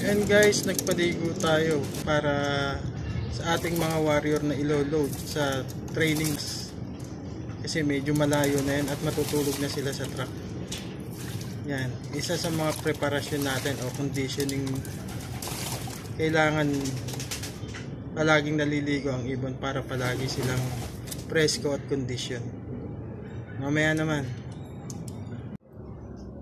And guys, nagpaligo tayo para sa ating mga warrior na ilo-load sa trainings. Kasi medyo malayo na yan at matutulog na sila sa truck. Yan, isa sa mga preparasyon natin o conditioning. Kailangan palaging naliligo ang ibon para palagi silang presko at condition. Mamaya naman.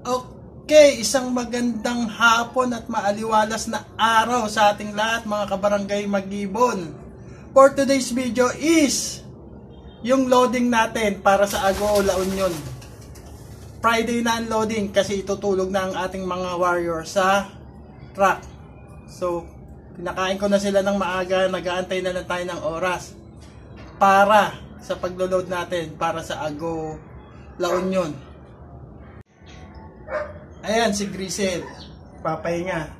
Okay, isang magandang hapon at maaliwalas na araw sa ating lahat mga kabarangay Mag-ibon. For today's video is yung loading natin para sa Agoo La Union. Friday na ang loading kasi itutulog na ang ating mga warrior sa truck. So, pinakain ko na sila ng maaga, nag-aantay na lang tayo ng oras para sa paglo-load natin para sa Agoo La Union. Ayan si Grisel, papahinga.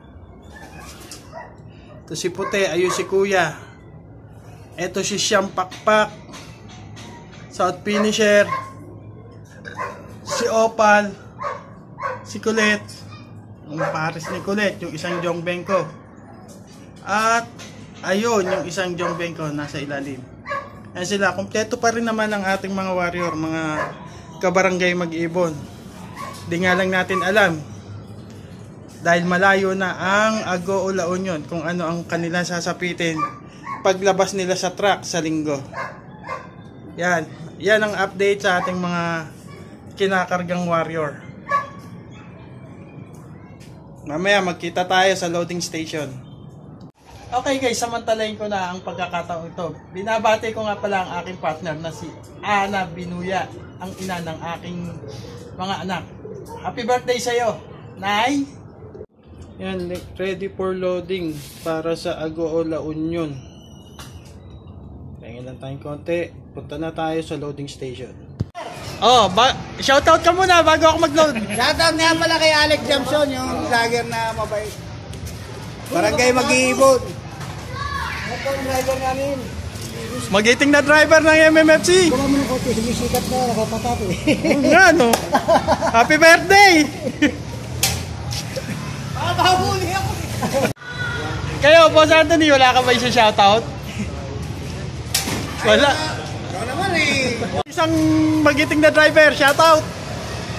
Ito si Puti, ayun si Kuya. Ito si Siyam Pakpak, South Finisher. Si Opal, si Colette, yung pares ni Colette, yung isang Jongbeng ko. At ayun, yung isang Jongbeng ko nasa ilalim. Ayan sila, kompleto pa rin naman ang ating mga warrior, mga kabarangay Mag-ibon. Di nga lang natin alam dahil malayo na ang Agoo La Union kung ano ang kanilang sasapitin paglabas nila sa truck sa linggo. Yan ang update sa ating mga kinakargang warrior. Mamaya magkita tayo sa loading station. Okay guys, samantalahin ko na ang pagkakataon ito. Binabati ko nga pala ang aking partner na si Ana Binuya, ang ina ng aking mga anak. Happy birthday sa'yo, Nay! Yan, ready for loading para sa Agoo La Union. Tingin lang tayong konti. Punta na tayo sa loading station. Oh, shoutout ka muna bago ako mag-load. Shoutout nga pala kay Alex Jamson, yung vlogger na mabait. Barangay Mag-ibon. Ito ang driver namin. Magiting na driver ng MMFC. Kuha mo ng kote, sumisikat na, nakapatati. Nga no. Happy birthday! Pakahuli ako. Kayo, Boss Anthony, wala ka ba isang shoutout? Wala. Ikaw naman eh. Isang magiting na driver, shoutout!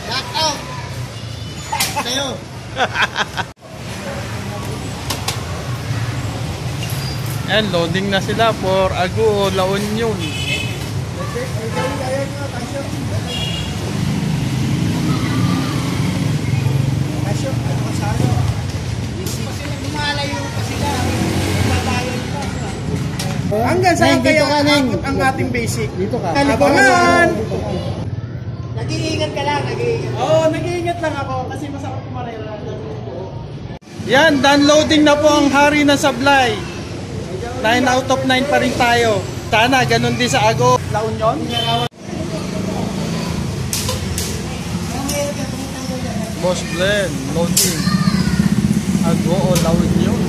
Shoutout! Sa'yo. And loading na sila for Agoo La Union. Hanggang saan kaya aakot ang ating basic? Dito ka. Abangan! Nag-iingat ka lang, nag-iingat. Oo, nag-iingat lang ako kasi masakot kumarela. Yan, downloading na po ang hari ng sablay. 9 out of 9 pa rin tayo. Sana ganun din sa Agoo La Union. Boss Glenn, loading Agoo La Union.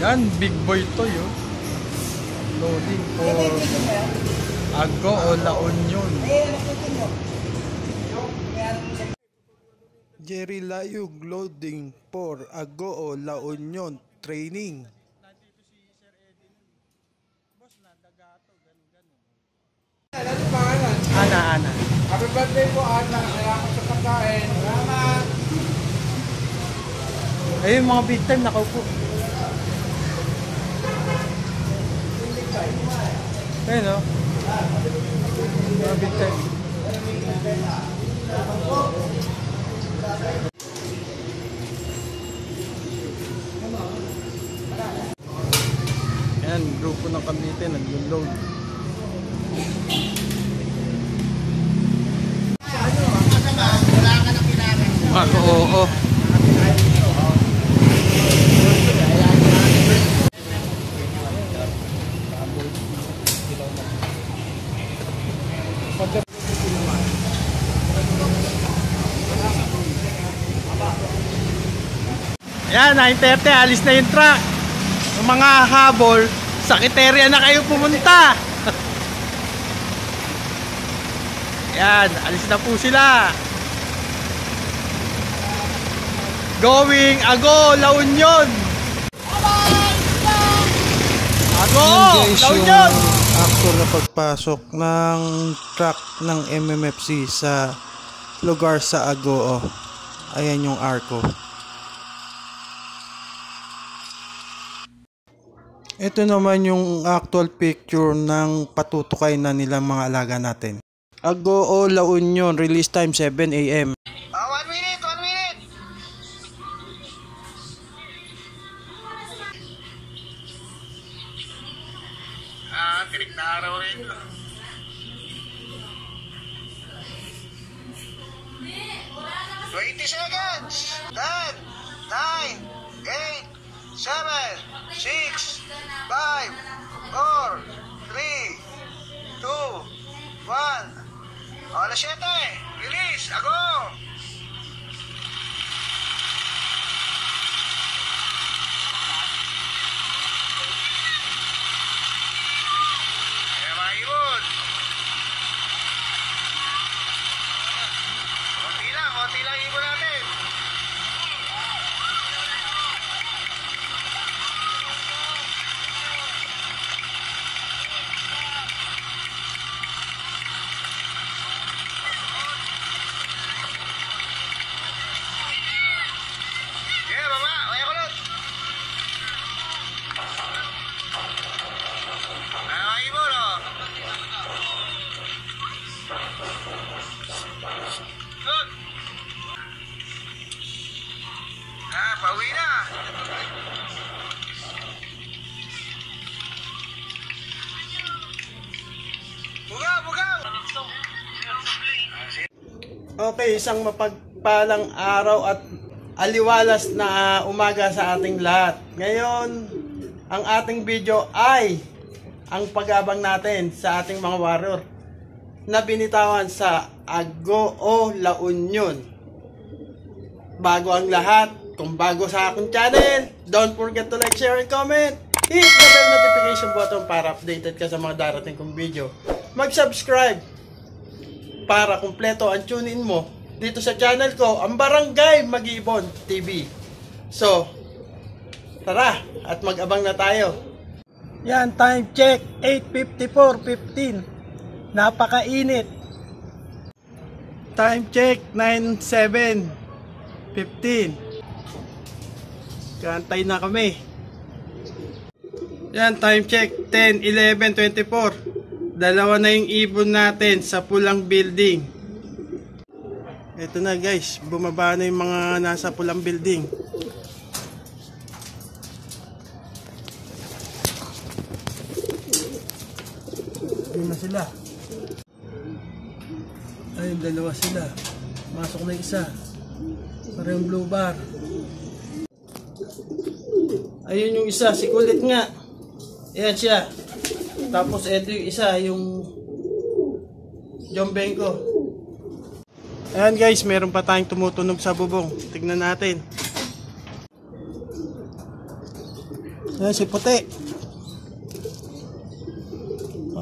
Yan, big boy to yun. Loading for Agoo La Union. Jerry Layug loading for Agoo La Union training. Nandito si Sir Eddie. Boss na dagato ganun. Ano pangalan? Ana. Happy birthday po Ana. Salamat sa pagkain. Salamat. Ayun mga big time nakaupo. Ayun o. Mga big time. Ayan, grupo ng Cavite nag-load. Wala ka nang kailangan. Oo. Yan, 9:30, alis na yung truck. Yung mga habol, sa Kiteria na kayo pumunta. Yan, alis na po sila. Going Ago, La Union. Ago, Yan guys, La yung Union. actual na pagpasok ng truck ng MMFC sa lugar sa Ago. Ayan yung arko. Ito naman yung actual picture ng patutukay na nilang mga alaga natin. Ago La Union, release time 7 AM. 1 minute, 1 minute. Tirik na araw rin. 20 seconds. 10, 9, 8, 7, 6, 5, 4, 3, 2, 1. Alas 7. Release. Ago. Ayan mga ibon. Konti lang ibon natin. Yeah, baba. Kaya kulot. Ayan mga ibon, oh. Good. Pauwi na. Bugaw. Okay, isang mapagpalang araw at aliwalas na umaga sa ating lahat. Ngayon, ang ating video ay ang pag-abang natin sa ating mga warrior na binitawan sa Ago La Union. Bago ang lahat, kung bago sa akong channel, don't forget to like, share, and comment. Hit the bell notification button para updated ka sa mga darating kong video. Mag-subscribe para kumpleto ang tune-in mo dito sa channel ko, ang Barangay Mag-Ibon TV. So, tara at mag-abang na tayo. Yan, time check 8:54:15. Napakainit. Time check 9:07:15. Kantay na kami. Yan, time check 10:11:24. Dalawa na yung ibon natin sa pulang building. Ito na guys, bumaba na yung mga nasa pulang building. Ayun na sila. Ayun, dalawa sila. Masok na isa. Parang blue bar. Ayun yung isa, si Kulit nga. Ayan siya. Tapos ito yung isa, yung Jombenko. Ayan guys, meron pa tayong tumutunog sa bubong. Tignan natin. Ayan si Puti.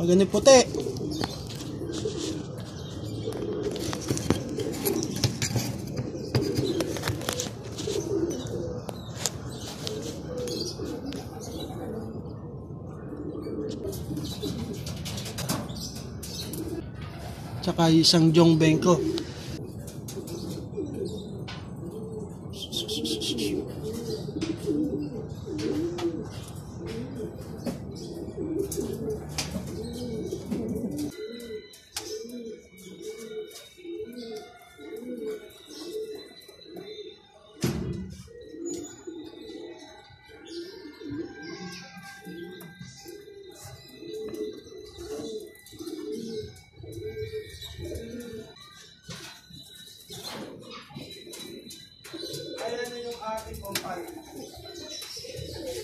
Ganun puti. Tsaka isang Jombenko.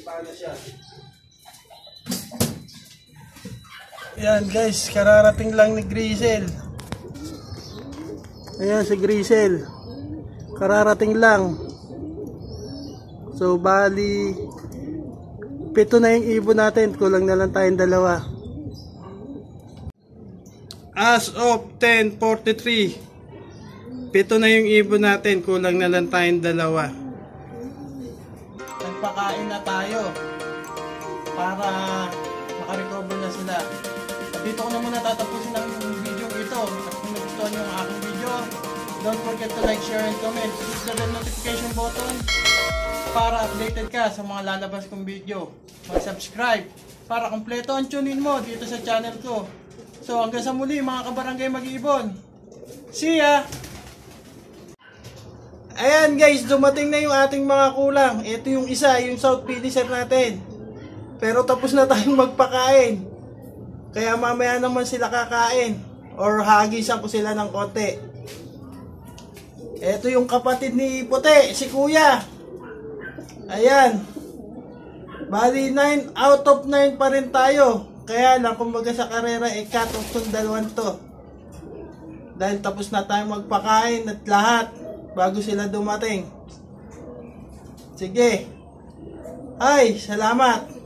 Paano siya? Ayan guys, kararating lang ni Grisel. Ayan si Grisel. Kararating lang. So bali 7 na yung ibon natin, kulang na lang tayong dalawa. As of 10:43, 7 na yung ibon natin, kulang na lang tayong dalawa. magpakain na tayo para makarecover na sila. At dito ko na muna tatapusin ang video ito. At kung nagustuhan nyo ang aking video, don't forget to like, share, and comment. Hit the bell notification button para updated ka sa mga lalabas kong video. Mag-subscribe para kompleto ang tune-in mo dito sa channel ko. So hanggang sa muli mga kabarangay mag-iibon. See ya! Ayan guys, dumating na yung ating mga kulang. Ito yung isa, yung South Finisher natin. Pero tapos na tayong magpakain. Kaya mamaya naman sila kakain. Or hagisan ko sila ng konti. Ito yung kapatid ni Puti, si Kuya. Ayan. Bali 9 out of 9 pa rin tayo. Kaya lang kumbaga sa karera, cut off tong dalawan to. Dahil tapos na tayong magpakain at lahat. Bago sila dumating. Sige. Ay, salamat.